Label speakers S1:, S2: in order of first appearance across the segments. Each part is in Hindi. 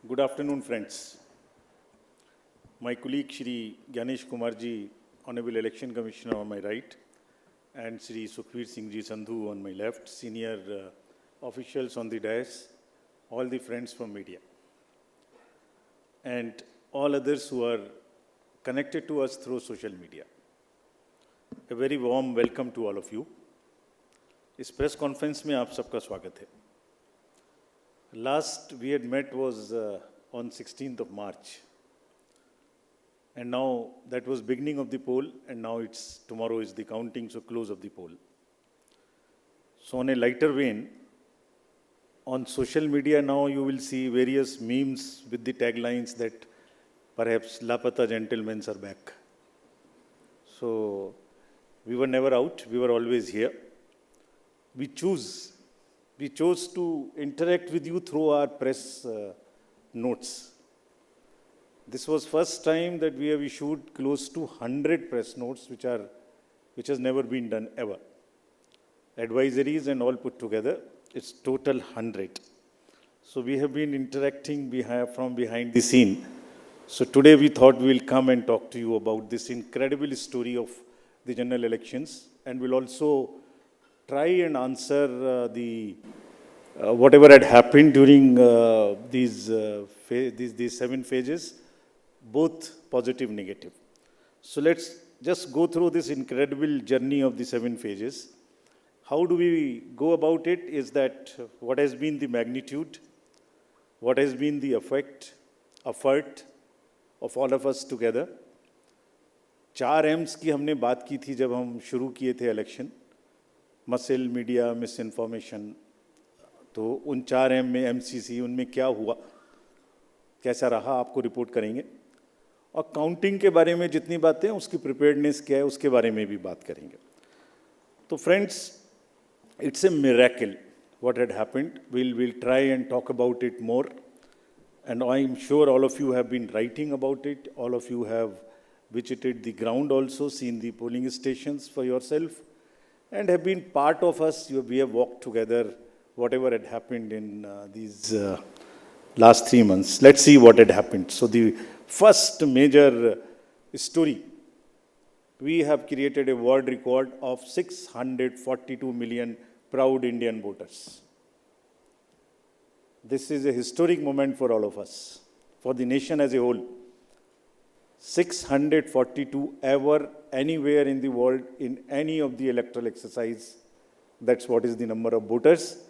S1: Good afternoon, friends. My colleague Shri Gyanesh Kumar ji, Honorable Election Commissioner on my right, and Shri Sukhveer Singh ji Sandhu on my left, senior officials on the dais, all the friends from media, and all others who are connected to us through social media. A very warm welcome to all of you. इस प्रेस कॉन्फ्रेंस में आप सबका स्वागत है. Last we had met was on 16th of March, and now that was beginning of the poll, and now tomorrow is the counting, so close of the poll. So on a lighter vein, on social media now you will see various memes with the taglines that perhaps Lapata gentlemen are back. So we were never out, we were always here. We chose to interact with you through our press notes. This was first time that we have issued close to 100 press notes, which has never been done ever. Advisories and all put together, it's total 100. So we have been interacting from behind the scene. So today we thought we'll come and talk to you about this incredible story of the general elections, and we'll also try and answer whatever had happened during these 7 phases, both positive, negative. So let's just go through this incredible journey of the 7 phases. How do we go about it is that what has been the magnitude, what has been the effort of all of us together. 4 M's की हमने बात की थी जब हम शुरू किए थे election. Muscle, media, miss information. तो उन 4 M में MCC, उनमें क्या हुआ, कैसा रहा, आपको रिपोर्ट करेंगे. और काउंटिंग के बारे में जितनी बातें हैं, उसकी प्रिपेयर्डनेस क्या है, उसके बारे में भी बात करेंगे. तो friends, it's a miracle what had happened. We'll try and talk about it more. And I'm sure all of you have been writing about it. All of you have visited the ground also, seen the polling stations for yourself, and have been part of us. We have walked together, whatever had happened in these last 3 months. Let's see what had happened. So the first major story, we have created a world record of 642 million proud Indian voters. This is a historic moment for all of us, for the nation as a whole. 642 ever, anywhere in the world, in any of the electoral exercise. That's what is the number of voters.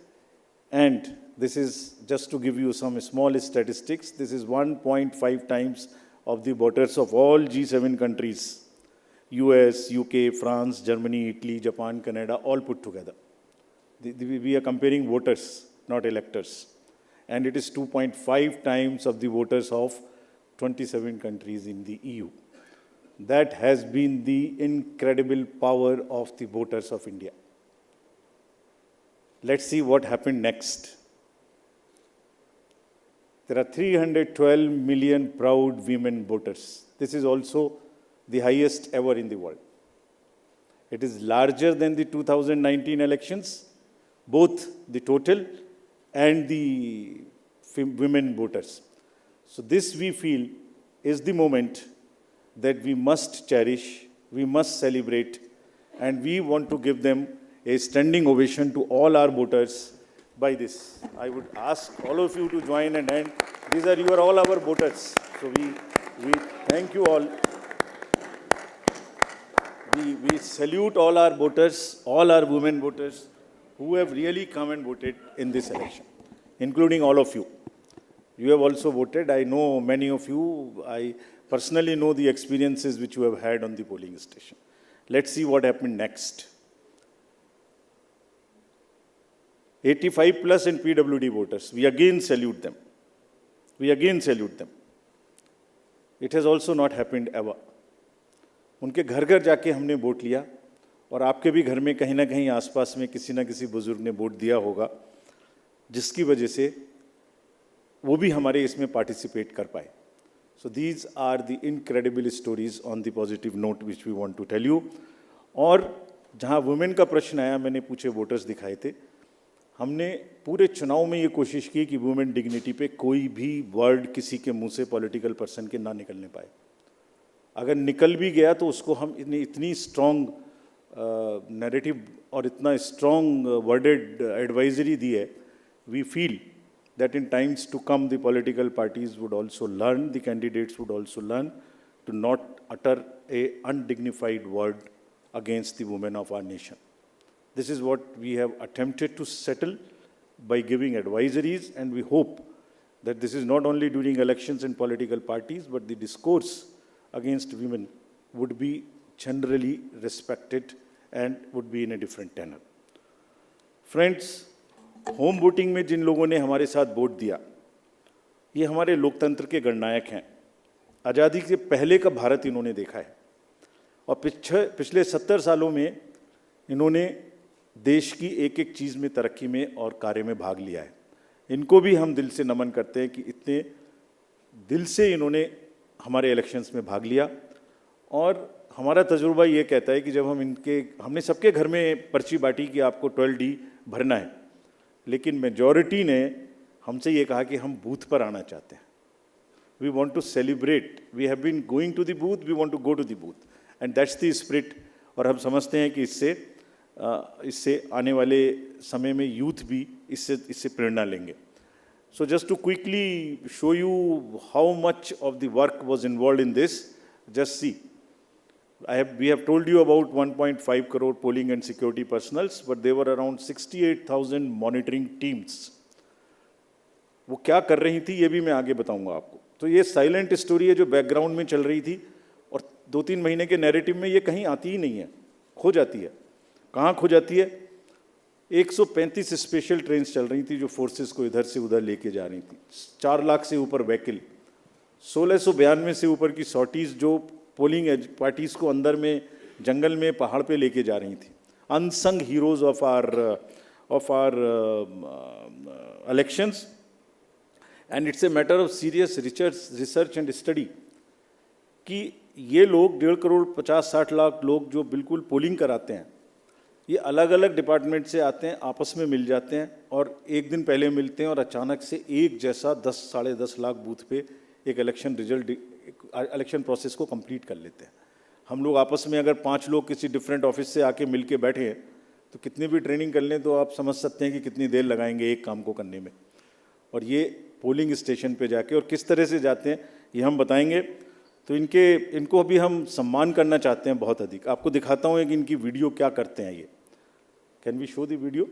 S1: And this is, just to give you some small statistics, this is 1.5 times of the voters of all G7 countries. US, UK, France, Germany, Italy, Japan, Canada, all put together. We are comparing voters, not electors. And it is 2.5 times of the voters of 27 countries in the EU. That has been the incredible power of the voters of India. Let's see what happened next. There are 312 million proud women voters. This is also the highest ever in the world. It is larger than the 2019 elections, both the total and the women voters. So this, we feel, is the moment that we must cherish, we must celebrate, and we want to give them a standing ovation to all our voters by this. I would ask all of you to join and hand. These are all our voters. So we thank you all. We salute all our voters, all our women voters who have really come and voted in this election, including all of you. You have also voted. I know many of you. I personally know the experiences which you have had on the polling station. Let's see what happened next. 85 plus and PWD voters. We again salute them. It has also not happened ever. उनके घर घर जाके हमने वोट लिया, और आपके भी घर में कहीं ना कहीं आसपास में किसी ना किसी बुजुर्ग ने वोट दिया होगा, जिसकी वजह से वो भी हमारे इसमें पार्टिसिपेट कर पाए. So these are the incredible stories on the positive note which we want to tell you. और जहाँ वुमेन का प्रश्न आया, मैंने पूछे वोटर्स दिखाए थे, हमने पूरे चुनाव में ये कोशिश की कि वुमेन डिग्निटी पे कोई भी वर्ड किसी के मुंह से पॉलिटिकल पर्सन के ना निकलने पाए। अगर निकल भी गया तो उसको हम इतनी स्ट्रॉन्ग नैरेटिव और इतना स्ट्रॉन्ग वर्डेड एडवाइजरी दी है, we feel that in times to come the political parties would also learn, the candidates would also learn to not utter a undignified word against the women of our nation. This is what we have attempted to settle by giving advisories, and we hope that this is not only during elections and political parties, but the discourse against women would be generally respected and would be in a different tenor. Friends, home voting में जिन लोगों ने हमारे साथ वोट दिया, ये हमारे लोकतंत्र के गणनायक हैं। आज़ादी के पहले का भारत इन्होंने देखा है और पिछले 70 सालों में इन्होंने देश की एक एक चीज़ में, तरक्की में और कार्य में भाग लिया है। इनको भी हम दिल से नमन करते हैं कि इतने दिल से इन्होंने हमारे इलेक्शंस में भाग लिया। और हमारा तजुर्बा ये कहता है कि जब हमने सबके घर में पर्ची बांटी कि आपको 12D भरना है, लेकिन मेजॉरिटी ने हमसे ये कहा कि हम बूथ पर आना चाहते हैं। We want to celebrate, we have been going to the booth, we want to go to the booth, and that's the spirit. और हम समझते हैं कि इससे आने वाले समय में यूथ भी इससे प्रेरणा लेंगे। So just to quickly show you how much of the work was involved in this, just see, we have told you about 1.5 crore polling and security personals, but there were around 68,000 monitoring teams. वो क्या कर रही थी ये भी मैं आगे बताऊंगा आपको। तो ये साइलेंट स्टोरी है जो बैकग्राउंड में चल रही थी और 2-3 महीने के नैरेटिव में ये कहीं आती ही नहीं है, खो जाती है। कहाँ खो जाती है? 135 स्पेशल ट्रेन चल रही थी जो फोर्सेस को इधर से उधर लेके जा रही थी। 4 लाख से ऊपर व्हीकल, 1692 से ऊपर की सॉर्टीज जो पोलिंग पार्टीज को अंदर में जंगल में पहाड़ पे लेके जा रही थी। Unsung heroes of our elections, and it's a matter of serious research and study कि ये लोग 1.5 करोड़ 50-60 लाख लोग जो बिल्कुल पोलिंग कराते हैं, ये अलग अलग डिपार्टमेंट से आते हैं, आपस में मिल जाते हैं और एक दिन पहले मिलते हैं और अचानक से एक जैसा 10-10.5 लाख बूथ पे एक इलेक्शन प्रोसेस को कंप्लीट कर लेते हैं। हम लोग आपस में अगर 5 लोग किसी डिफरेंट ऑफिस से आके मिल के बैठे हैं तो कितनी भी ट्रेनिंग कर लें तो आप समझ सकते हैं कि कितनी देर लगाएंगे एक काम को करने में। और ये पोलिंग स्टेशन पे जाके और किस तरह से जाते हैं ये हम बताएंगे। तो इनको अभी हम सम्मान करना चाहते हैं बहुत अधिक। आपको दिखाता हूँ कि इनकी वीडियो क्या करते हैं ये। Can we show the video?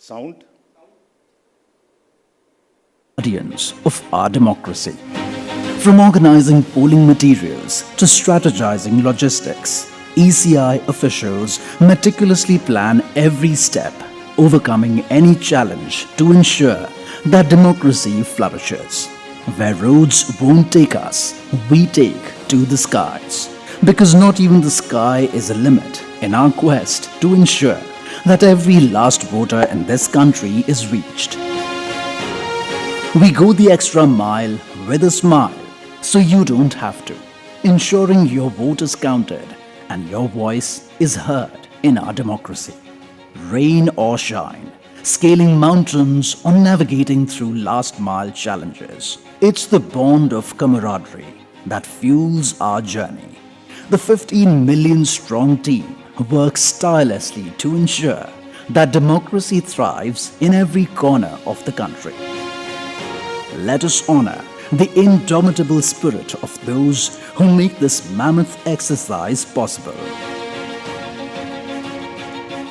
S1: Sound.
S2: Guardians of our democracy. From organizing polling materials to strategizing logistics, ECI officials meticulously plan every step, overcoming any challenge to ensure that democracy flourishes. Where roads won't take us, we take to the skies. Because not even the sky is a limit in our quest to ensure that every last voter in this country is reached. We go the extra mile with a smile, so you don't have to, ensuring your vote is counted and your voice is heard in our democracy. Rain or shine, scaling mountains or navigating through last mile challenges, it's the bond of camaraderie that fuels our journey. The 15 million strong team works tirelessly to ensure that democracy thrives in every corner of the country. Let us honor the indomitable spirit of those who make this mammoth exercise possible.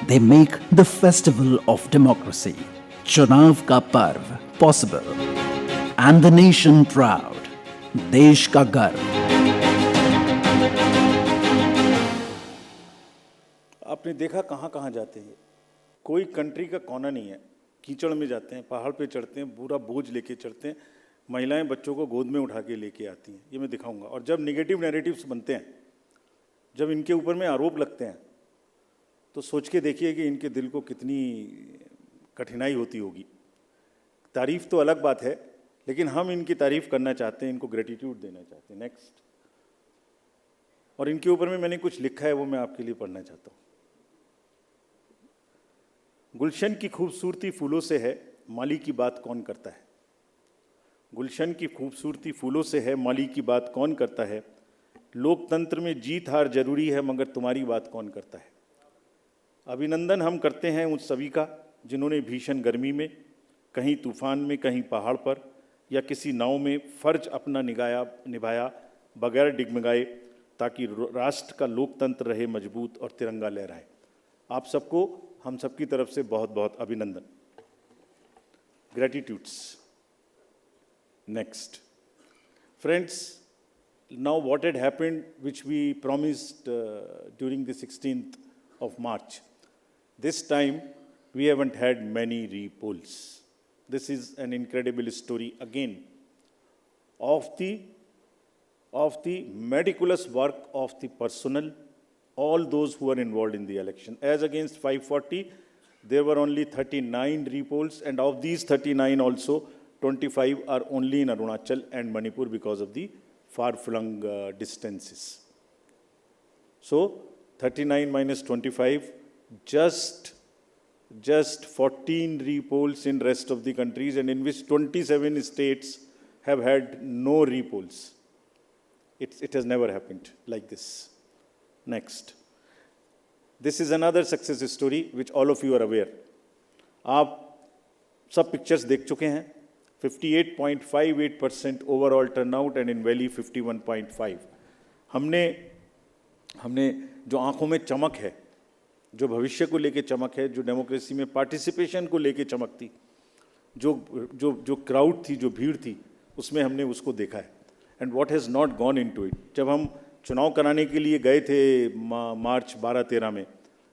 S2: They make the festival of democracy, Chunav ka Parv, possible, and the nation proud, Desh ka Garv.
S1: आपने देखा कहाँ कहाँ जाते हैं, कोई कंट्री का कोना नहीं है। कीचड़ में जाते हैं, पहाड़ पे चढ़ते हैं, पूरा बोझ लेके चढ़ते हैं, महिलाएं बच्चों को गोद में उठा के लेके आती हैं। ये मैं दिखाऊंगा। और जब नेगेटिव नैरेटिव्स बनते हैं, जब इनके ऊपर में आरोप लगते हैं, तो सोच के देखिए कि इनके दिल को कितनी कठिनाई होती होगी। तारीफ तो अलग बात है, लेकिन हम इनकी तारीफ करना चाहते हैं, इनको ग्रेटिट्यूड देना चाहते हैं। नेक्स्ट। और इनके ऊपर में मैंने कुछ लिखा है, वो मैं आपके लिए पढ़ना चाहता हूँ। गुलशन की खूबसूरती फूलों से है, माली की बात कौन करता है। गुलशन की खूबसूरती फूलों से है, माली की बात कौन करता है। लोकतंत्र में जीत हार जरूरी है, मगर तुम्हारी बात कौन करता है। अभिनंदन हम करते हैं उन सभी का जिन्होंने भीषण गर्मी में, कहीं तूफान में, कहीं पहाड़ पर या किसी नाव में फर्ज अपना निभाया बगैर डिगमगाए, ताकि राष्ट्र का लोकतंत्र रहे मजबूत और तिरंगा लहराए। आप सबको हम सबकी तरफ से बहुत बहुत अभिनंदन। Gratitudes. Next. Friends, now what had happened, which we promised during the 16th of March, this time we haven't had many repolls. This is an incredible story again of the meticulous work of the personnel, all those who are involved in the election. As against 540, there were only 39 repolls, and of these 39 also 25 are only in Arunachal and Manipur because of the far-flung distances. So 39 minus 25, just 14 repolls in rest of the countries, and in which 27 states have had no repolls. It has never happened like this. Next. This is another success story which all of you are aware. आप सब पिक्चर्स देख चुके हैं। 58.58% overall turnout and in valley 51.5। हमने जो आंखों में चमक है, जो भविष्य को लेके चमक है, जो डेमोक्रेसी में पार्टिसिपेशन को लेके चमक थी, जो क्राउड थी, जो भीड़ थी, उसमें हमने उसको देखा है। And what has not gone into it. जब हम चुनाव कराने के लिए गए थे मार्च 12-13 में,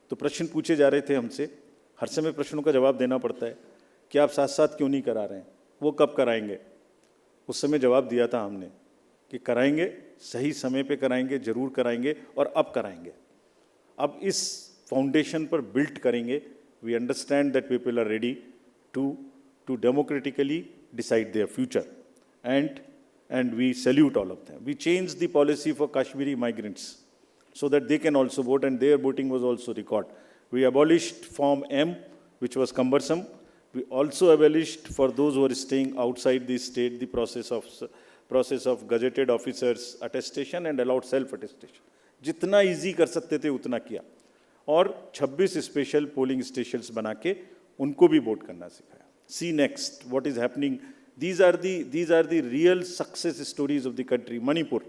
S1: तो प्रश्न पूछे जा रहे थे हमसे। हर समय प्रश्नों का जवाब देना पड़ता है कि आप साथ साथ क्यों नहीं करा रहे हैं, वो कब कराएंगे। उस समय जवाब दिया था हमने कि कराएंगे, सही समय पे कराएंगे, जरूर कराएंगे और अब कराएंगे। अब इस फाउंडेशन पर बिल्ड करेंगे। We understand that people are ready to democratically decide their future, and we salute all of them. We changed the policy for Kashmiri migrants so that they can also vote, and their voting was also recorded. We abolished Form M, which was cumbersome. We also abolished, for those who are staying outside the state, the process of gazetted officers attestation and allowed self-attestation. जितना easy कर सकते थे उतना किया, और 26 स्पेशल पोलिंग स्टेशंस बना के उनको भी वोट करना सिखाया। See next, what is happening. These are the real success stories of the country. Manipur,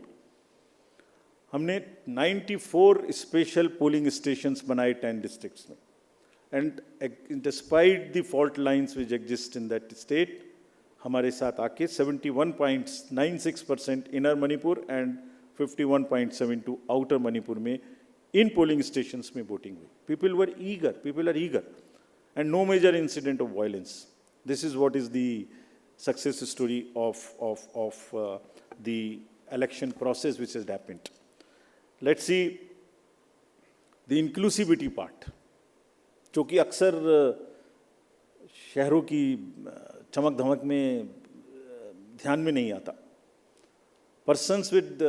S1: हमने 94 स्पेशल पोलिंग स्टेशंस बनाए 10 डिस्ट्रिक्ट्स में, and despite the fault lines which exist in that state, हमारे साथ आके 71.96% inner Manipur and 51.72 outer Manipur में इन पोलिंग स्टेशंस में वोटिंग हुई। People are eager and no major incident of violence. This is what is the success story of the election process which has happened. Let's see the inclusivity part, जो कि अक्सर शहरों की चमक धमक में ध्यान में नहीं आता। Persons with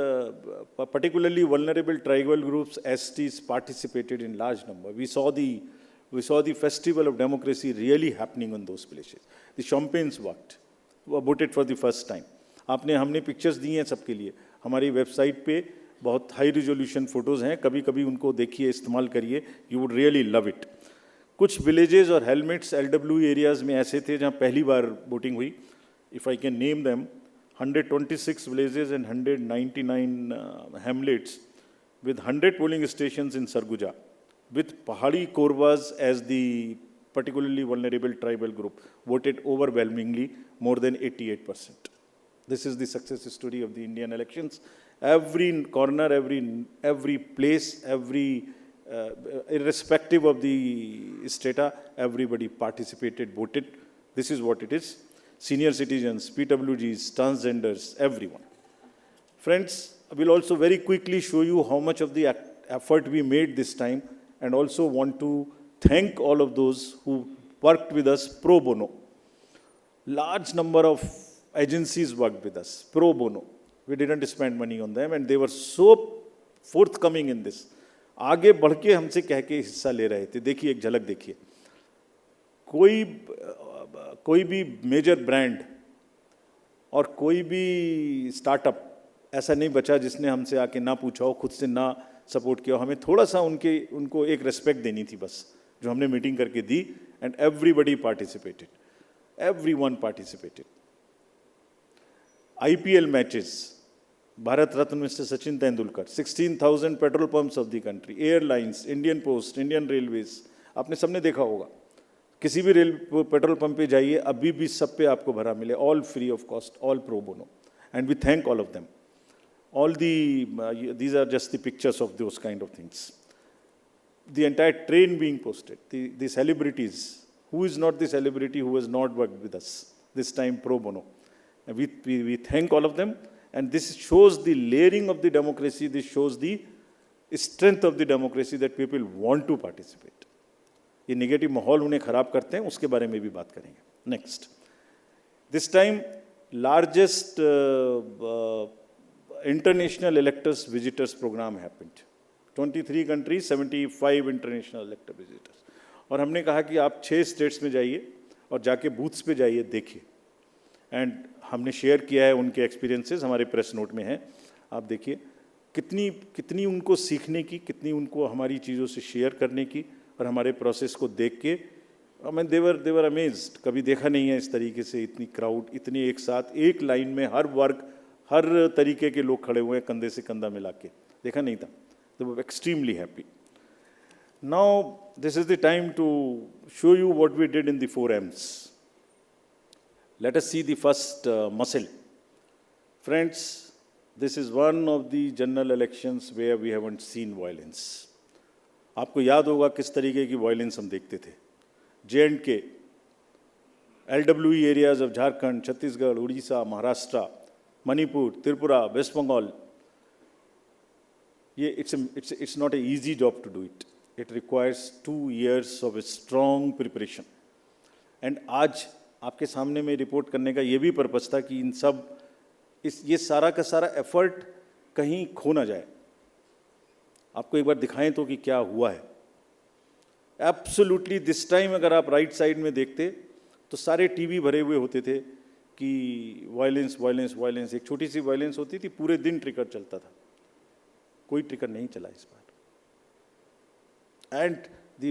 S1: particularly vulnerable tribal groups, STs, participated in large number. We saw the festival of democracy really happening on those places. The champagnes worked. voted for the first time. हमने पिक्चर्स दी हैं सबके लिए। हमारी वेबसाइट पे बहुत हाई रिजोल्यूशन फोटोज़ हैं, कभी कभी उनको देखिए, इस्तेमाल करिए, you would really love it. कुछ विलेजेस और हेलमेट्स LW एरियाज़ में ऐसे थे जहाँ पहली बार वोटिंग हुई। If I can name them, 126 villages and 199 Hamlet's with 100 polling stations in Sarguja, with Pahadi Korwas as the particularly vulnerable tribal group, voted overwhelmingly, more than 88%. This is the success story of the Indian elections. Every corner, every place, irrespective of the strata, everybody participated, voted. This is what it is. Senior citizens, PWGs, transgenders, everyone. Friends, I will also very quickly show you how much of the effort we made this time, and also want to thank all of those who worked with us pro bono. Large number of agencies worked with us, pro bono. We didn't spend money on them and they were so forthcoming in this. आगे बढ़ के हमसे कह के हिस्सा ले रहे थे. देखिए एक झलक देखिए. कोई भी मेजर ब्रांड और कोई भी स्टार्टअप ऐसा नहीं बचा जिसने हमसे आके ना पूछा हो, खुद से ना सपोर्ट किया हो. हमें थोड़ा सा उनको एक रेस्पेक्ट देनी थी बस, जो हमने मीटिंग करके दी. And everybody participated, everyone participated. IPL matches, Bharat Ratna mister Sachin Tendulkar, 16,000 petrol pumps of the country, airlines, Indian post, Indian railways. आपने सबने देखा होगा, किसी भी पेट्रोल पंप पे जाइए, अभी भी सब पे आपको भरा मिले, all free of cost, all pro bono. And we thank all of them. All these are just the pictures of those kind of things. The entire train being posted, the celebrities. Who is not the celebrity who has not worked with us this time pro bono? And we thank all of them. And this shows the layering of the democracy. This shows the strength of the democracy that people want to participate. ये negative माहौल उन्हें खराब करते हैं, उसके बारे में भी बात करेंगे. Next. This time, largest international electors visitors program happened. 23 countries, 75 international elector visitors. और हमने कहा कि आप 6 स्टेट्स में जाइए और जाके बूथ्स पे जाइए, देखिए. एंड हमने शेयर किया है उनके एक्सपीरियंसेस, हमारे प्रेस नोट में हैं, आप देखिए. कितनी उनको सीखने की, कितनी उनको हमारी चीज़ों से शेयर करने की, और हमारे प्रोसेस को देख के मैं देवर अमेज्ड. कभी देखा नहीं है इस तरीके से इतनी क्राउड, इतनी एक साथ एक लाइन में हर वर्ग, हर तरीके के लोग खड़े हुए हैं, कंधे से कंधा मिला के. देखा नहीं था. They were extremely happy. Now, this is the time to show you what we did in the 4 M's. Let us see the first muscle. Friends, this is one of the general elections where we haven't seen violence. आपको याद होगा किस तरीके की वायलेंस हम देखते थे. J&K, LWE areas of Jharkhand, Chhattisgarh, Odisha, Maharashtra, Manipur, Tripura, West Bengal. It's not an easy job to do it. It requires 2 years of a strong preparation. And आज आपके सामने में रिपोर्ट करने का ये भी पर्पस था कि ये सारा का सारा एफर्ट कहीं खो ना जाए. आपको एक बार दिखाएं तो कि क्या हुआ है. एब्सोल्युटली दिस टाइम अगर आप राइट साइड में देखते तो सारे टीवी भरे हुए होते थे कि वायलेंस वायलेंस वायलेंस. एक छोटी सी वायलेंस होती थी, पूरे दिन ट्रिगर चलता था. कोई ट्रिगर नहीं चला इस बार. And the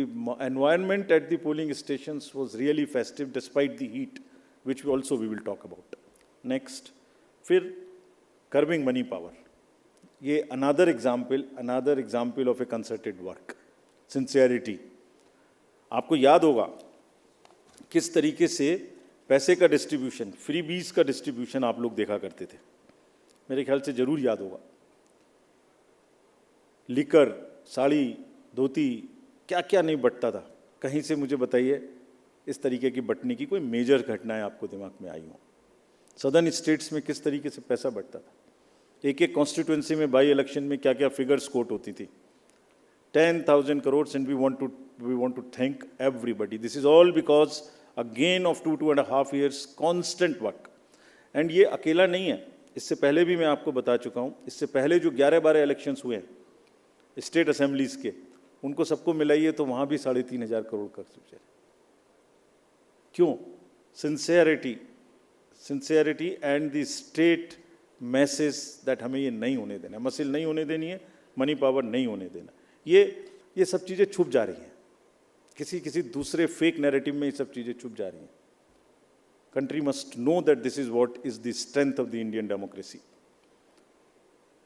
S1: environment at the polling stations was really festive despite the heat, which also we will talk about. Next, फिर कर्बिंग मनी पावर. ये another example of a concerted work. Sincerity. आपको याद होगा किस तरीके से पैसे का डिस्ट्रीब्यूशन, फ्री बीज का डिस्ट्रीब्यूशन आप लोग देखा करते थे. मेरे ख्याल से जरूर याद होगा. लिकर, साड़ी, धोती, क्या क्या नहीं बंटता था. कहीं से मुझे बताइए इस तरीके की बंटने की कोई मेजर घटनाएं आपको दिमाग में आई हो. सदर्न स्टेट्स में किस तरीके से पैसा बंटता था. एक एक कॉन्स्टिट्यूंसी में बाई इलेक्शन में क्या क्या फिगर्स कोट होती थी. 10,000 crores, and we want to thank everybody. This is all because again of 2.5 years constant work. And ये अकेला नहीं है. इससे पहले भी मैं आपको बता चुका हूँ. इससे पहले जो 11-12 इलेक्शंस हुए हैं स्टेट असेंबलीज के, उनको सबको मिलाइए तो वहाँ भी 3,500 करोड़ का खर्च है. क्यों? Sincerity and the state message that हमें ये नहीं होने देना, मसिल नहीं होने देनी है, मनी पावर नहीं होने देना. ये सब चीज़ें छुप जा रही हैं. किसी दूसरे फेक नैरेटिव में ये सब चीज़ें छुप जा रही हैं. Country must know that this is what is the strength of the Indian democracy.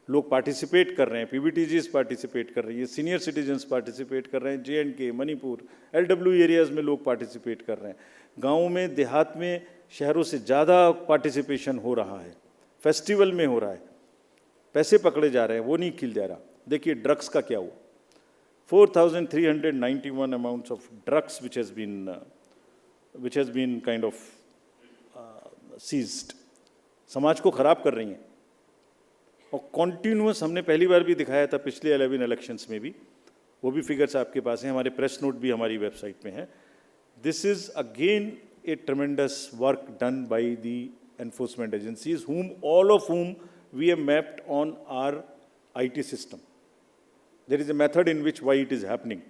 S1: लोग पार्टिसिपेट कर रहे हैं, पीबीटीजीज पार्टिसिपेट कर रही है, सीनियर सिटीजन्स पार्टिसिपेट कर रहे हैं, J&K, मणिपुर, LWE एरियाज में लोग पार्टिसिपेट कर रहे हैं. गाँव में, देहात में, शहरों से ज़्यादा पार्टिसिपेशन हो रहा है. फेस्टिवल में हो रहा है. पैसे पकड़े जा रहे हैं, वो नहीं खिल जा रहा. देखिए ड्रग्स का क्या हुआ. 4,391 amounts of drugs which has been kind of seized. समाज को खराब कर रही हैं. और कॉन्टिन्यूस हमने पहली बार भी दिखाया था पिछले 11 इलेक्शंस में भी. वो भी फिगर्स आपके पास हैं, हमारे प्रेस नोट भी हमारी वेबसाइट में है. This is again A ट्रेमेंडस work done by the enforcement agencies, all of whom we have mapped on our IT system. There is a method in which why it is happening.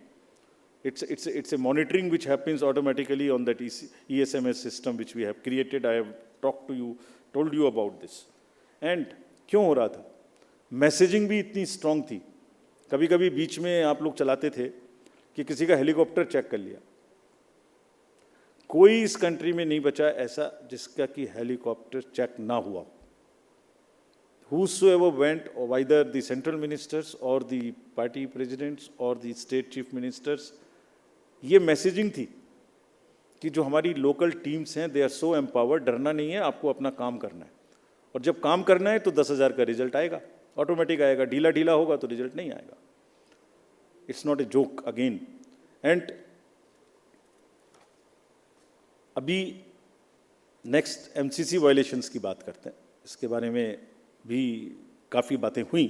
S1: It's a monitoring which happens automatically on that ESMS system which we have created. I have told you about this. And क्यों हो रहा था? मैसेजिंग भी इतनी स्ट्रांग थी, कभी कभी बीच में आप लोग चलाते थे कि किसी का हेलीकॉप्टर चेक कर लिया। कोई इस कंट्री में नहीं बचा ऐसा जिसका कि हेलीकॉप्टर चेक ना हुआ। Whosoever went, or either the central ministers or the party presidents or the state chief ministers, ये मैसेजिंग थी कि जो हमारी लोकल टीम्स हैं, दे आर सो एम्पावर्ड, डरना नहीं है, आपको अपना काम करना है, और जब काम करना है तो 10,000 का रिजल्ट आएगा, ऑटोमेटिक आएगा, ढीला ढीला होगा तो रिजल्ट नहीं आएगा। It's not a joke again. And अभी नेक्स्ट एमसीसी वायलेशंस की बात करते हैं। इसके बारे में भी काफ़ी बातें हुई।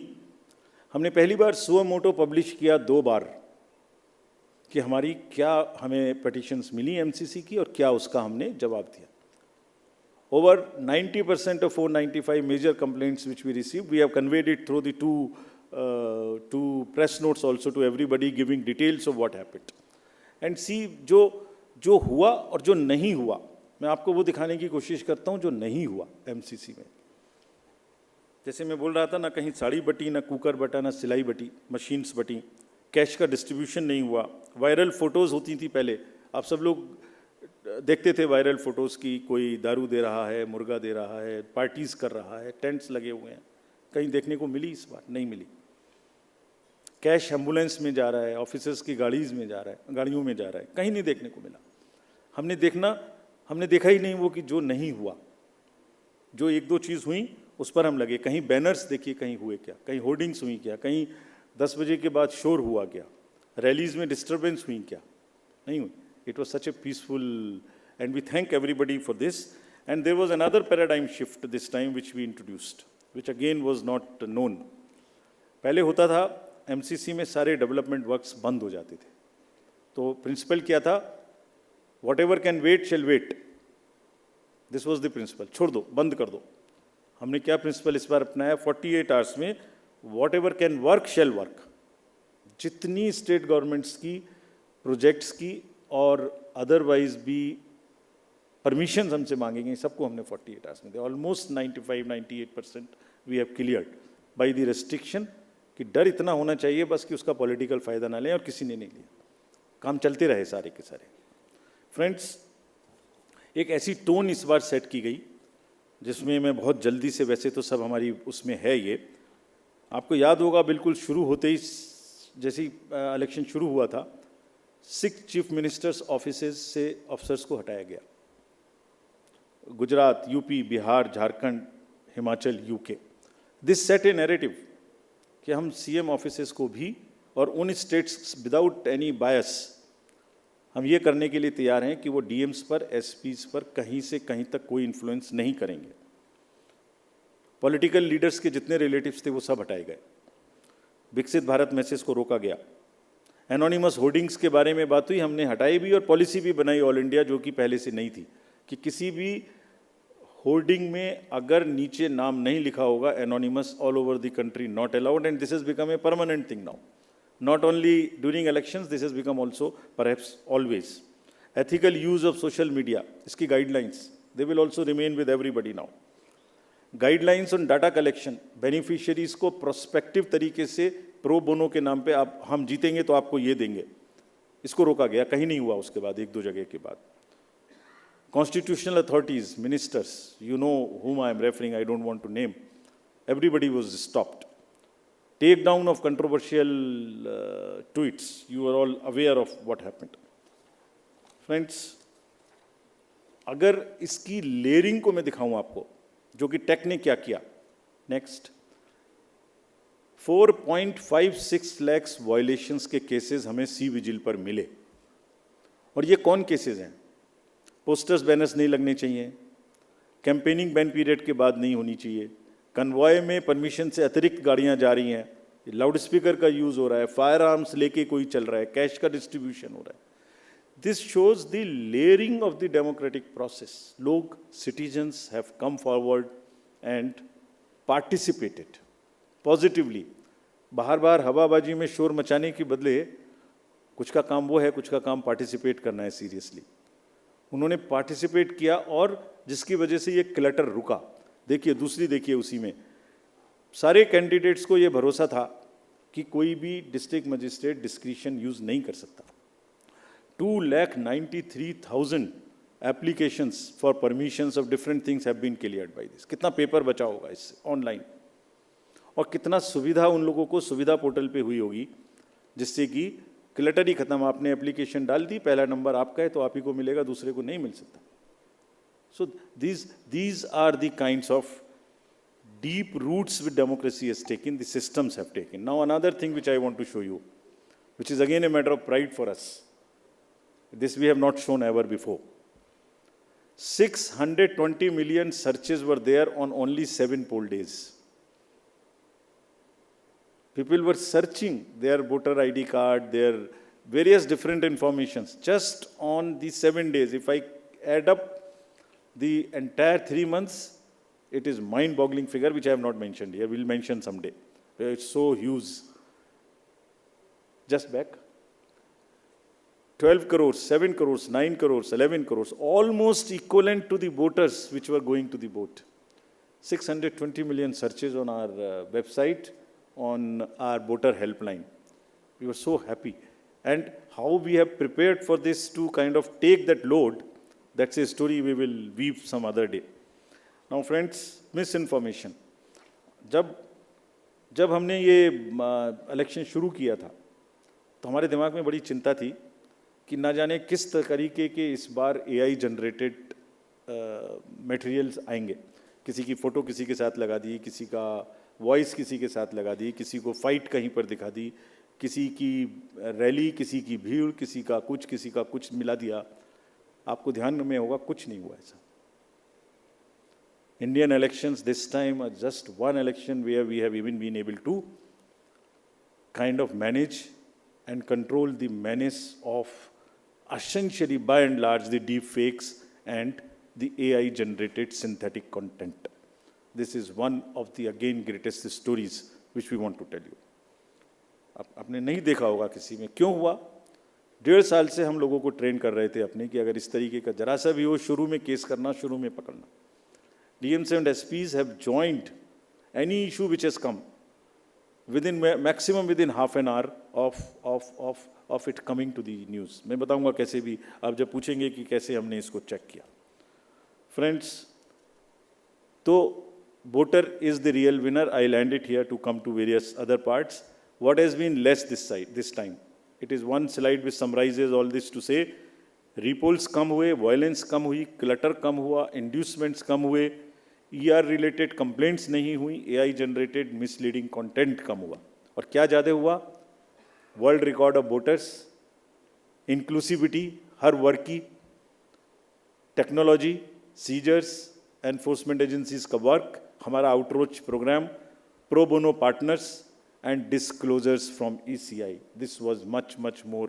S1: हमने पहली बार सुओ मोटो पब्लिश किया 2 बार कि हमारी क्या हमें पिटिशंस मिली एमसीसी की और क्या उसका हमने जवाब दिया। Over 90% of 495 major complaints which we received, we have conveyed it through the two press notes also to everybody, giving details of what happened. And see, जो हुआ और जो नहीं हुआ, मैं आपको वो दिखाने की कोशिश करता हूँ जो नहीं हुआ एमसीसी में। जैसे मैं बोल रहा था ना, कहीं साड़ी बटी, ना कुकर बटा, ना सिलाई बटी, मशीन्स बटी, कैश का डिस्ट्रीब्यूशन नहीं हुआ। वायरल फोटोज़ होती थी पहले, आप सब लोग देखते थे वायरल फोटोज़ की, कोई दारू दे रहा है, मुर्गा दे रहा है, पार्टीज़ कर रहा है, टेंट्स लगे हुए हैं। कहीं देखने को मिली? इस बार नहीं मिली। कैश एम्बुलेंस में जा रहा है, ऑफिसर्स की गाड़ियों में जा रहा है, कहीं नहीं देखने को मिला। हमने देखा ही नहीं वो कि जो नहीं हुआ। जो 1-2 चीज़ हुई उस पर हम लगे। कहीं बैनर्स देखिए, कहीं हुए क्या, कहीं होर्डिंग्स हुई क्या, कहीं 10 बजे के बाद शोर हुआ क्या, रैलीज़ में डिस्टर्बेंस हुई क्या, नहीं हुई। It was such a peaceful, and we thank everybody for this. And there was another paradigm shift this time which we introduced, which again was not known. पहले होता था एमसीसी में सारे डेवलपमेंट वर्क्स बंद हो जाते थे। तो प्रिंसिपल क्या था? Whatever can wait shall wait. This was the principle. छोड़ दो, बंद कर दो। हमने क्या प्रिंसिपल इस बार अपनाया? 48 आवर्स में whatever can work shall work. जितनी स्टेट गवर्नमेंट्स की प्रोजेक्ट्स की और अदरवाइज भी परमिशन हमसे मांगेंगे, सबको हमने 48 आवर्स में दिया। Almost 95-98% we have cleared by the restriction कि डर इतना होना चाहिए बस कि उसका पॉलिटिकल फ़ायदा ना लें, और किसी ने नहीं लिया। काम चलते रहे सारे के सारे। फ्रेंड्स, एक ऐसी टोन इस बार सेट की गई जिसमें मैं बहुत जल्दी से, वैसे तो सब हमारी उसमें है ये, आपको याद होगा बिल्कुल शुरू होते ही जैसे ही इलेक्शन शुरू हुआ था, 6 चीफ मिनिस्टर्स ऑफिसेज से अफसर्स को हटाया गया। Gujarat, UP, Bihar, Jharkhand, Himachal, UK. This set A narrative कि हम सीएम ऑफिसेज को भी, और उन स्टेट्स विदाउट एनी बायस, हम ये करने के लिए तैयार हैं कि वो डीएम्स पर, एसपीज पर कहीं से कहीं तक कोई इन्फ्लुएंस नहीं करेंगे। पॉलिटिकल लीडर्स के जितने रिलेटिव्स थे वो सब हटाए गए। विकसित भारत मैसेज को रोका गया। एनोनिमस होर्डिंग्स के बारे में बात हुई, हमने हटाई भी और पॉलिसी भी बनाई ऑल इंडिया, जो कि पहले से नहीं थी, कि किसी भी होर्डिंग में अगर नीचे नाम नहीं लिखा होगा anonymous, all over the country not allowed. And this has become a permanent thing now, not only during elections, this has become also perhaps always. Ethical use of social media, इसकी guidelines, they will also remain with everybody now. Guidelines on data collection, beneficiaries को prospective तरीके से pro bono के नाम पे आप, हम जीतेंगे तो आपको ये देंगे, इसको रोका गया। कहीं नहीं हुआ उसके बाद, 1-2 जगह के बाद। Constitutional authorities, ministers, you know whom I am referring, I don't want to name, everybody was stopped. Take down of controversial tweets. You are all aware of what happened. Friends, अगर इसकी लेयरिंग को मैं दिखाऊं आपको, जो कि टेक ने क्या किया, नेक्स्ट, 4.56 लाख वायलेशंस के केसेस हमें सी विजिल पर मिले। और ये कौन केसेस हैं? पोस्टर्स, बैनर्स नहीं लगने चाहिए, कैंपेनिंग बैन पीरियड के बाद नहीं होनी चाहिए, कन्वॉय में परमिशन से अतिरिक्त गाड़ियां जा रही हैं, लाउड स्पीकर का यूज़ हो रहा है, फायर आर्म्स लेके कोई चल रहा है, कैश का डिस्ट्रीब्यूशन हो रहा है। This shows the layering of the democratic process. Log, citizens have come forward and participated positively. बाहर बाहर हवाबाजी में शोर मचाने के बदले कुछ का काम वो है, कुछ का काम पार्टिसिपेट करना है सीरियसली. उन्होंने पार्टिसिपेट किया और जिसकी वजह से ये क्लटर रुका. देखिए दूसरी देखिए उसी में सारे कैंडिडेट्स को ये भरोसा था कि कोई भी डिस्ट्रिक्ट मजिस्ट्रेट डिस्क्रिशन यूज नहीं कर सकता. 2,93,000 applications for permissions of different things have been cleared by this. कितना पेपर बचा होगा इससे ऑनलाइन, और कितना सुविधा उन लोगों को सुविधा पोर्टल पे हुई होगी जिससे कि क्लटर ही खत्म. आपने एप्लीकेशन डाल दी, पहला नंबर आपका है तो आप ही को मिलेगा, दूसरे को नहीं मिल सकता. So these are the kinds of deep roots which democracy has taken, the systems have taken. Now another thing which I want to show you, which is again a matter of pride for us. This we have not shown ever before. 620 million searches were there on only 7 poll days. People were searching their voter ID card, their various different informations just on the 7 days. If I add up the entire 3 months, it is mind-boggling figure which I have not mentioned here. We'll mention someday. It's so huge. Just back. 12 crores, 7 crores, 9 crores, 11 crores, almost equivalent to the voters which were going to the vote. 620 million searches on our website, on our voter helpline. We were so happy. And how we have prepared for this to kind of take that load, that's a story we will weave some other day. Now friends, misinformation. जब हमने ये इलेक्शन शुरू किया था तो हमारे दिमाग में बड़ी चिंता थी कि ना जाने किस तरीके के इस बार AI जनरेटेड मटेरियल्स आएंगे. किसी की फ़ोटो किसी के साथ लगा दी, किसी का वॉइस किसी के साथ लगा दी, किसी को फाइट कहीं पर दिखा दी, किसी की रैली, किसी की भीड़, किसी का कुछ मिला दिया. आपको ध्यान में होगा कुछ नहीं हुआ ऐसा. Indian elections this time are just one election where we have even been able to kind of manage and control the menace of essentially by and large the deep fakes and the AI generated synthetic content. This is one of the again greatest stories which we want to tell you. आपने नहीं देखा होगा किसी में. क्यों हुआ? 1.5 साल से हम लोगों को ट्रेन कर रहे थे अपने कि अगर इस तरीके का जरा सा भी हो शुरू में केस करना, शुरू में पकड़ना. DMs and SPs have joined any issue which has come within maximum within half an hour of it coming to the news. मैं बताऊंगा कैसे भी, आप जब पूछेंगे कि कैसे हमने इसको चेक किया. Friends, तो voter is the real winner. I'll end it here to come to various other parts. What has been less this time? It is one slide which summarizes all this to say repolls कम हुए, violence कम हुई, clutter कम हुआ, inducements कम हुए, ER related complaints नहीं हुई, AI generated misleading content कम हुआ. और क्या ज़्यादा हुआ? World record of voters, inclusivity हर वर्ग की, टेक्नोलॉजी, सीजर्स, एनफोर्समेंट एजेंसीज का वर्क, हमारा outreach program, pro bono partners and disclosures from ECI. This was much more,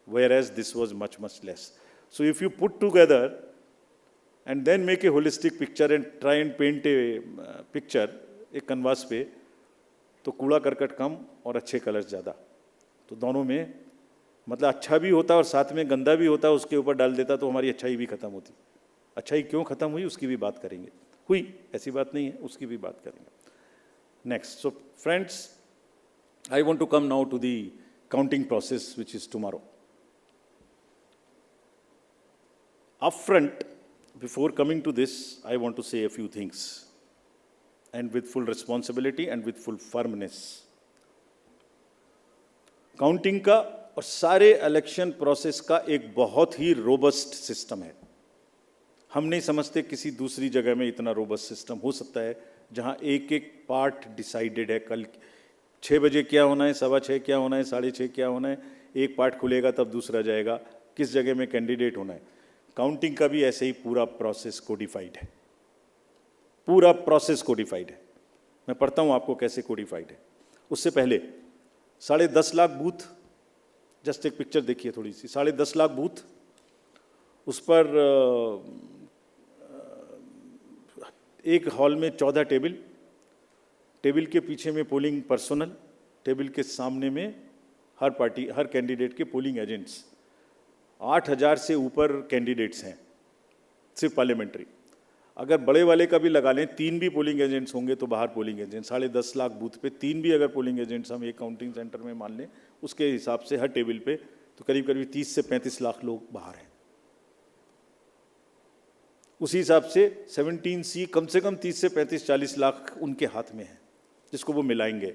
S1: whereas this was much less. So if you put together and then make a holistic picture and try and paint a picture एक canvas पे, तो कूड़ा करकट कम और अच्छे कलर्स ज़्यादा. तो दोनों में मतलब अच्छा भी होता और साथ में गंदा भी होता, उसके ऊपर डाल देता तो हमारी अच्छाई भी खत्म होती. अच्छाई क्यों खत्म हुई उसकी भी बात करेंगे. हुई ऐसी बात नहीं है, उसकी भी बात करेंगे. Next. So friends, I want to come now to the counting process which is tomorrow. Upfront, before coming to this, I want to say a few things, and with full responsibility and with full firmness. Counting का और सारे इलेक्शन प्रोसेस का एक बहुत ही रोबस्ट सिस्टम है. हम नहीं समझते किसी दूसरी जगह में इतना रोबस्ट सिस्टम हो सकता है जहां एक एक पार्ट डिसाइडेड है. कल 6 बजे क्या होना है, 6:15 क्या होना है, 6:30 क्या होना है, एक पार्ट खुलेगा तब दूसरा जाएगा, किस जगह में कैंडिडेट होना है. काउंटिंग का भी ऐसे ही पूरा प्रोसेस कोडिफाइड है. पूरा प्रोसेस कोडिफाइड है. मैं पढ़ता हूं आपको कैसे कोडिफाइड है. उससे पहले 10.5 लाख बूथ जस्ट एक पिक्चर देखिए थोड़ी सी, 10.5 लाख बूथ, उस पर एक हॉल में 14 टेबल, टेबल के पीछे में पोलिंग पर्सनल, टेबल के सामने में हर पार्टी, हर कैंडिडेट के पोलिंग एजेंट्स। 8,000 से ऊपर कैंडिडेट्स हैं सिर्फ पार्लियामेंट्री। अगर बड़े वाले का भी लगा लें, 3 भी पोलिंग एजेंट्स होंगे तो बाहर पोलिंग एजेंट, 10.5 लाख बूथ पे 3 भी अगर पोलिंग एजेंट्स हम एक काउंटिंग सेंटर में मान लें, उसके हिसाब से हर टेबल पे तो करीब करीब 30 से 35 लाख लोग बाहर हैं। उसी हिसाब से 17C कम से कम 30 से 35-40 लाख उनके हाथ में है, जिसको वो मिलाएंगे।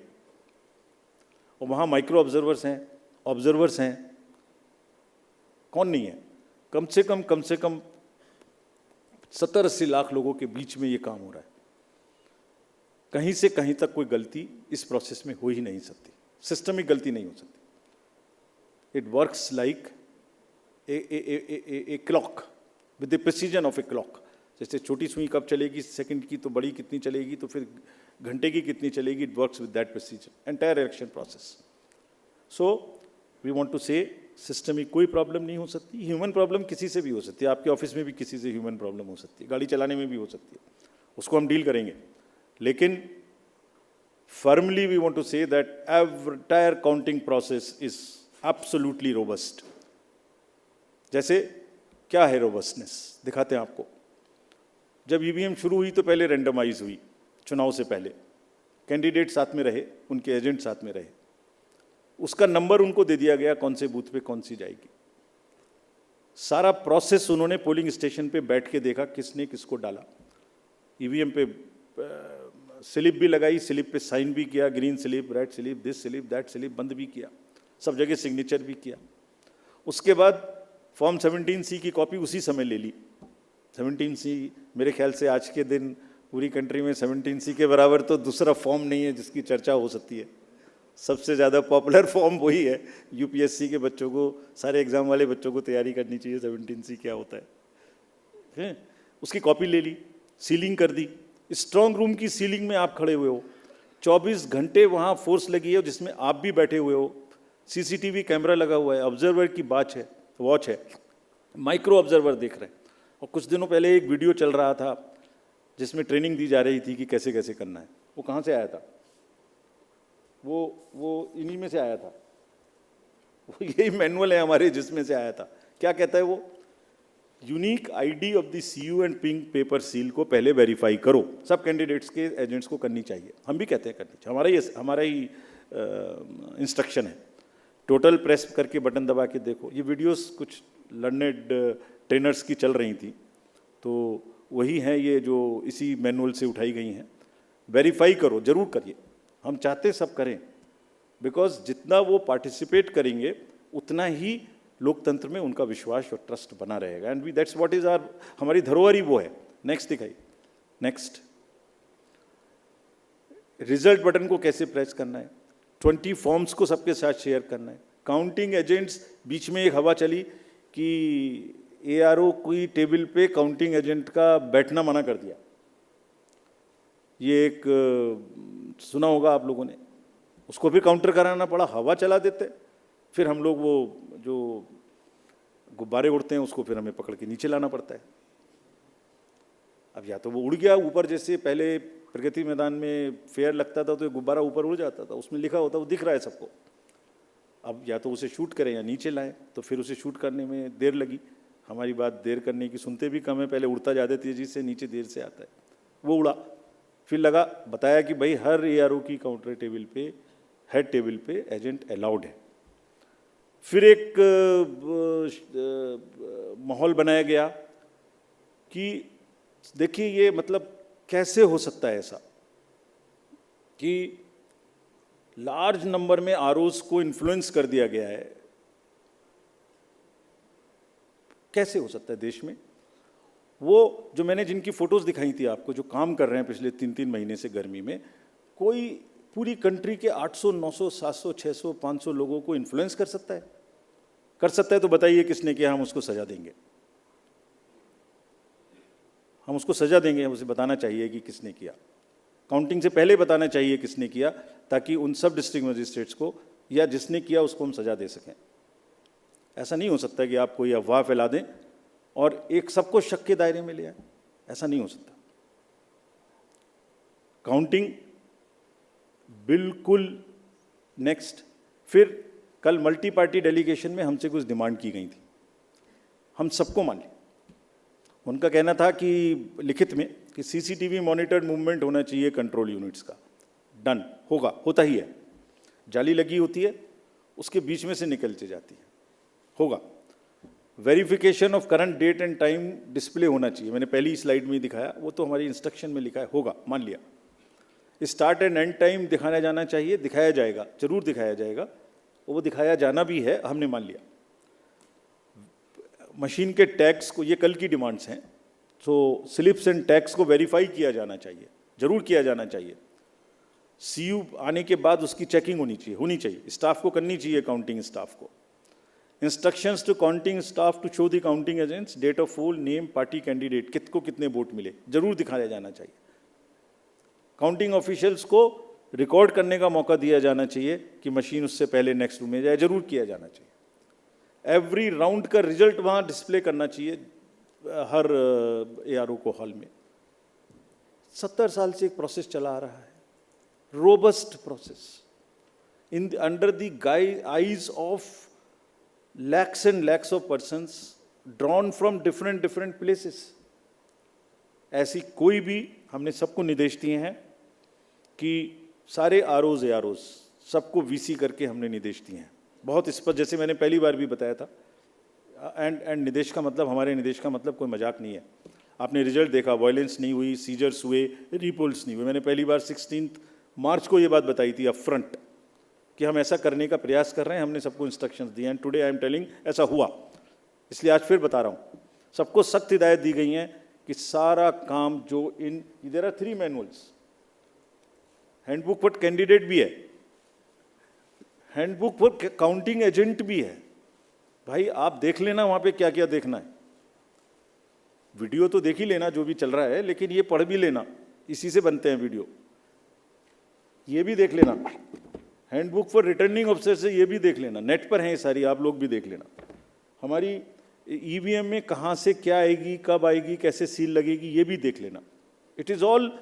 S1: और वहाँ माइक्रो ऑब्जर्वर्स हैं, कौन नहीं है, कम से कम 70-80 लाख लोगों के बीच में ये काम हो रहा है। कहीं से कहीं तक कोई गलती इस प्रोसेस में हो ही नहीं सकती, सिस्टमिक गलती नहीं हो सकती। It works like a clock with the precision of a clock. जैसे छोटी सुई कब चलेगी सेकंड की, तो बड़ी कितनी चलेगी, तो फिर घंटे की कितनी चलेगी, it works with that precision entire election process. So we want to say system में कोई प्रॉब्लम नहीं हो सकती। ह्यूमन प्रॉब्लम किसी से भी हो सकती है, आपके ऑफिस में भी किसी से ह्यूमन प्रॉब्लम हो सकती है, गाड़ी चलाने में भी हो सकती है, उसको हम डील करेंगे। लेकिन firmly we want to say that entire counting process is absolutely robust. जैसे क्या है रोबस्टनेस, दिखाते हैं आपको। जब ईवीएम शुरू हुई तो पहले रेंडमाइज हुई, चुनाव से पहले कैंडिडेट साथ में रहे, उनके एजेंट साथ में रहे, उसका नंबर उनको दे दिया गया कौन से बूथ पे कौन सी जाएगी। सारा प्रोसेस उन्होंने पोलिंग स्टेशन पे बैठ के देखा किसने किसको डाला। ईवीएम पे स्लिप भी लगाई, स्लिप पे साइन भी किया, green slip, red slip, this slip, that slip, बंद भी किया, सब जगह सिग्नेचर भी किया। उसके बाद फॉर्म 17C की कॉपी उसी समय ले ली। 17C मेरे ख्याल से आज के दिन पूरी कंट्री में 17C के बराबर तो दूसरा फॉर्म नहीं है जिसकी चर्चा हो सकती है। सबसे ज़्यादा पॉपुलर फॉर्म वही है। यूपीएससी के बच्चों को, सारे एग्जाम वाले बच्चों को तैयारी करनी चाहिए 17C क्या होता है। उसकी कॉपी ले ली, सीलिंग कर दी। स्ट्रांग रूम की सीलिंग में आप खड़े हुए हो, 24 घंटे वहाँ फोर्स लगी है जिसमें आप भी बैठे हुए हो, सीसीटीवी कैमरा लगा हुआ है, ऑब्जर्वर की वॉच है, माइक्रो ऑब्जर्वर देख रहे हैं। और कुछ दिनों पहले एक वीडियो चल रहा था जिसमें ट्रेनिंग दी जा रही थी कि कैसे कैसे करना है। वो कहाँ से आया था? वो इन्हीं में से आया था। वो यही मैनुअल है हमारे जिसमें से आया था। क्या कहता है वो? Unique ID of the CU and pink paper seal को पहले वेरीफाई करो। सब कैंडिडेट्स के एजेंट्स को करनी चाहिए, हम भी कहते हैं करनी चाहिए, हमारा ही इंस्ट्रक्शन है। टोटल प्रेस करके बटन दबा के देखो। ये वीडियोस कुछ लर्नेड ट्रेनर्स की चल रही थी, तो वही हैं ये जो इसी मैनुअल से उठाई गई हैं। वेरीफाई करो, जरूर करिए, हम चाहते सब करें, बिकॉज जितना वो पार्टिसिपेट करेंगे उतना ही लोकतंत्र में उनका विश्वास और ट्रस्ट बना रहेगा। And we that's what is our, हमारी धरोहर ही वो है। नेक्स्ट दिखाइए। नेक्स्ट, रिजल्ट बटन को कैसे प्रेस करना है, 20 फॉर्म्स को सबके साथ शेयर करना है। काउंटिंग एजेंट्स, बीच में एक हवा चली कि एआरओ की टेबल पे काउंटिंग एजेंट का बैठना मना कर दिया। ये एक सुना होगा आप लोगों ने, उसको फिर काउंटर कराना पड़ा, हवा चला देते। फिर हम लोग वो जो गुब्बारे उड़ते हैं उसको फिर हमें पकड़ के नीचे लाना पड़ता है। अब या तो वो उड़ गया ऊपर, जैसे पहले प्रगति मैदान में फेयर लगता था तो ये गुब्बारा ऊपर उड़ जाता था, उसमें लिखा होता वो दिख रहा है सबको। अब या तो उसे शूट करें या नीचे लाएं, तो फिर उसे शूट करने में देर लगी। हमारी बात देर करने की सुनते भी कम है, पहले उड़ता ज़्यादा तेजी से, नीचे देर से आता है। वो उड़ा, फिर लगा बताया कि भाई हर एआरओ की काउंटर टेबल पे, हेड टेबल पे एजेंट अलाउड है। फिर एक माहौल बनाया गया कि देखिए ये मतलब कैसे हो सकता है ऐसा कि लार्ज नंबर में आरओस को इन्फ्लुएंस कर दिया गया है, कैसे हो सकता है देश में। वो जो मैंने जिनकी फोटोज दिखाई थी आपको, जो काम कर रहे हैं पिछले 3-3 महीने से गर्मी में, कोई पूरी कंट्री के 800, 900, 700, 600, 500 लोगों को इन्फ्लुएंस कर सकता है? कर सकता है तो बताइए किसने किया, हम उसको सजा देंगे। हम उसको सजा देंगे, उसे बताना चाहिए कि किसने किया। काउंटिंग से पहले बताना चाहिए किसने किया, ताकि उन सब डिस्ट्रिक्ट मजिस्ट्रेट्स को या जिसने किया उसको हम सजा दे सकें। ऐसा नहीं हो सकता कि आप कोई अफवाह फैला दें और एक सबको शक के दायरे में ले आए, ऐसा नहीं हो सकता। काउंटिंग बिल्कुल नेक्स्ट। फिर कल मल्टी पार्टी डेलीगेशन में हमसे कुछ डिमांड की गई थी, हम सबको मान ली। उनका कहना था कि लिखित में कि सीसीटीवी मॉनिटर्ड मूवमेंट होना चाहिए कंट्रोल यूनिट्स का। डन, होगा, होता ही है। जाली लगी होती है, उसके बीच में से निकलती जाती है, होगा। Verification of current date and time display होना चाहिए, मैंने पहली स्लाइड में ही दिखाया, वो तो हमारी इंस्ट्रक्शन में लिखा है, होगा, मान लिया। स्टार्ट एंड एंड टाइम दिखाया जाना चाहिए, दिखाया जाएगा, जरूर दिखाया जाएगा, वो दिखाया जाना भी है, हमने मान लिया। मशीन के टैग्स को, ये कल की डिमांड्स हैं, तो स्लिप्स एंड टैग्स को वेरीफाई किया जाना चाहिए, जरूर किया जाना चाहिए। सीयू आने के बाद उसकी चेकिंग होनी चाहिए, स्टाफ को करनी चाहिए, काउंटिंग स्टाफ को। Instructions to counting staff to show the counting agents date of poll, name, party candidate, किसको कितने वोट मिले, जरूर दिखाया जाना चाहिए। काउंटिंग ऑफिशियल्स को रिकॉर्ड करने का मौका दिया जाना चाहिए कि मशीन उससे पहले नेक्स्ट रूम में जाए, जरूर किया जाना चाहिए। एवरी राउंड का रिजल्ट वहाँ डिस्प्ले करना चाहिए हर एआरओ को हॉल में। 70 साल से एक प्रोसेस चला आ रहा है, robust process, in under the eyes of lakhs and lakhs of persons drawn from different places। ऐसी कोई भी, हमने सबको निर्देश दिए हैं कि सारे आरओज एआरओज सबको वीसी करके हमने निर्देश दिए हैं, बहुत स्पष्ट, जैसे मैंने पहली बार भी बताया था। एंड निर्देश का मतलब, हमारे निर्देश का मतलब कोई मजाक नहीं है। आपने रिजल्ट देखा, वायलेंस नहीं हुई, सीजर्स हुए, रिपोल्स नहीं हुए। मैंने पहली बार 16 मार्च को ये बात बताई थी अप फ्रंट कि हम ऐसा करने का प्रयास कर रहे हैं, हमने सबको इंस्ट्रक्शंस दिए हैं। टुडे आई एम टेलिंग ऐसा हुआ, इसलिए आज फिर बता रहा हूँ। सबको सख्त हिदायत दी गई हैं कि सारा काम जो there are 3 manuals, handbook for candidate भी है, हैंडबुक फॉर काउंटिंग एजेंट भी है। भाई आप देख लेना वहाँ पे क्या क्या देखना है, वीडियो तो देख ही लेना जो भी चल रहा है, लेकिन ये पढ़ भी लेना, इसी से बनते हैं वीडियो, ये भी देख लेना। हैंडबुक फॉर रिटर्निंग ऑफिसर से ये भी देख लेना, नेट पर हैं ये सारी, आप लोग भी देख लेना। हमारी ईवीएम में कहाँ से क्या आएगी, कब आएगी, कैसे सील लगेगी, ये भी देख लेना। It is all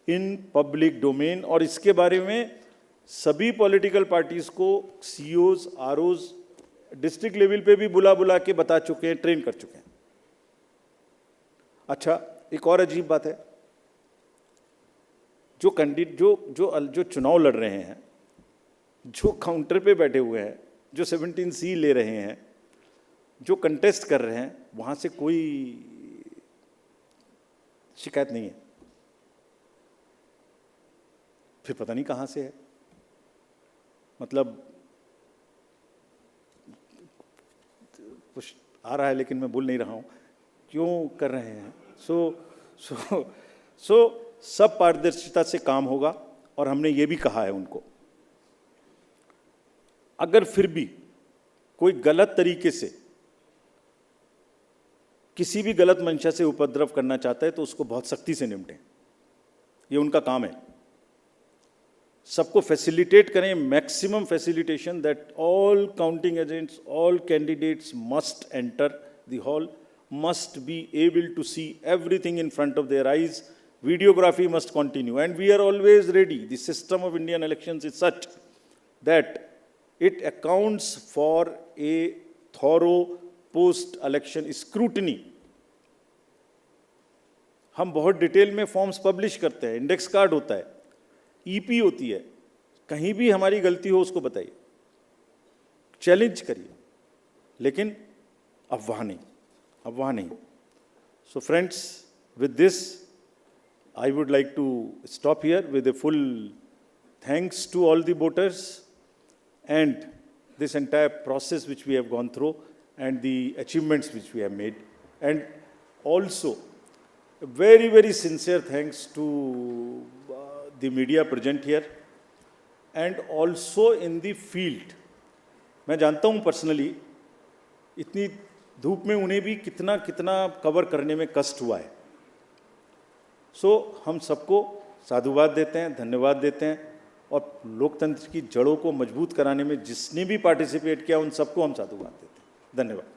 S1: in public domain. और इसके बारे में सभी पॉलिटिकल पार्टीज को सीईओज, आरओज डिस्ट्रिक्ट लेवल पे भी बुला के बता चुके हैं, ट्रेन कर चुके हैं। अच्छा, एक और अजीब बात है, जो कैंडिडेट जो चुनाव लड़ रहे हैं, जो काउंटर पे बैठे हुए हैं, जो 17C ले रहे हैं, जो कंटेस्ट कर रहे हैं, वहाँ से कोई शिकायत नहीं है। फिर पता नहीं कहाँ से है, मतलब कुछ आ रहा है लेकिन मैं बोल नहीं रहा हूँ क्यों कर रहे हैं। सो सब पारदर्शिता से काम होगा और हमने ये भी कहा है उनको, अगर फिर भी कोई गलत तरीके से किसी भी गलत मंशा से उपद्रव करना चाहता है तो उसको बहुत सख्ती से निपटें, ये उनका काम है। सबको फैसिलिटेट करें, maximum facilitation, that all counting agents, all candidates must enter the hall, must be able to see everything in front of their eyes. Videography must continue, and we are always ready. The system of Indian elections is such that it accounts for a thorough post-election scrutiny. हम बहुत डिटेल में फॉर्म्स पब्लिश करते हैं, इंडेक्स कार्ड होता है, ईपी होती है, कहीं भी हमारी गलती हो उसको बताइए, चैलेंज करिए, लेकिन अफवाह नहीं। So friends, with this, I would like to stop here with a full thanks to all the voters and this entire process which we have gone through and the achievements which we have made. And also, a very, very sincere thanks to the media present here and also in the field. मैं जानता हूँ पर्सनली इतनी धूप में उन्हें भी कितना कवर करने में कष्ट हुआ है। हम सबको साधुवाद देते हैं, धन्यवाद देते हैं, और लोकतंत्र की जड़ों को मजबूत कराने में जिसने भी पार्टिसिपेट किया उन सबको हम साधुवाद देते हैं। धन्यवाद.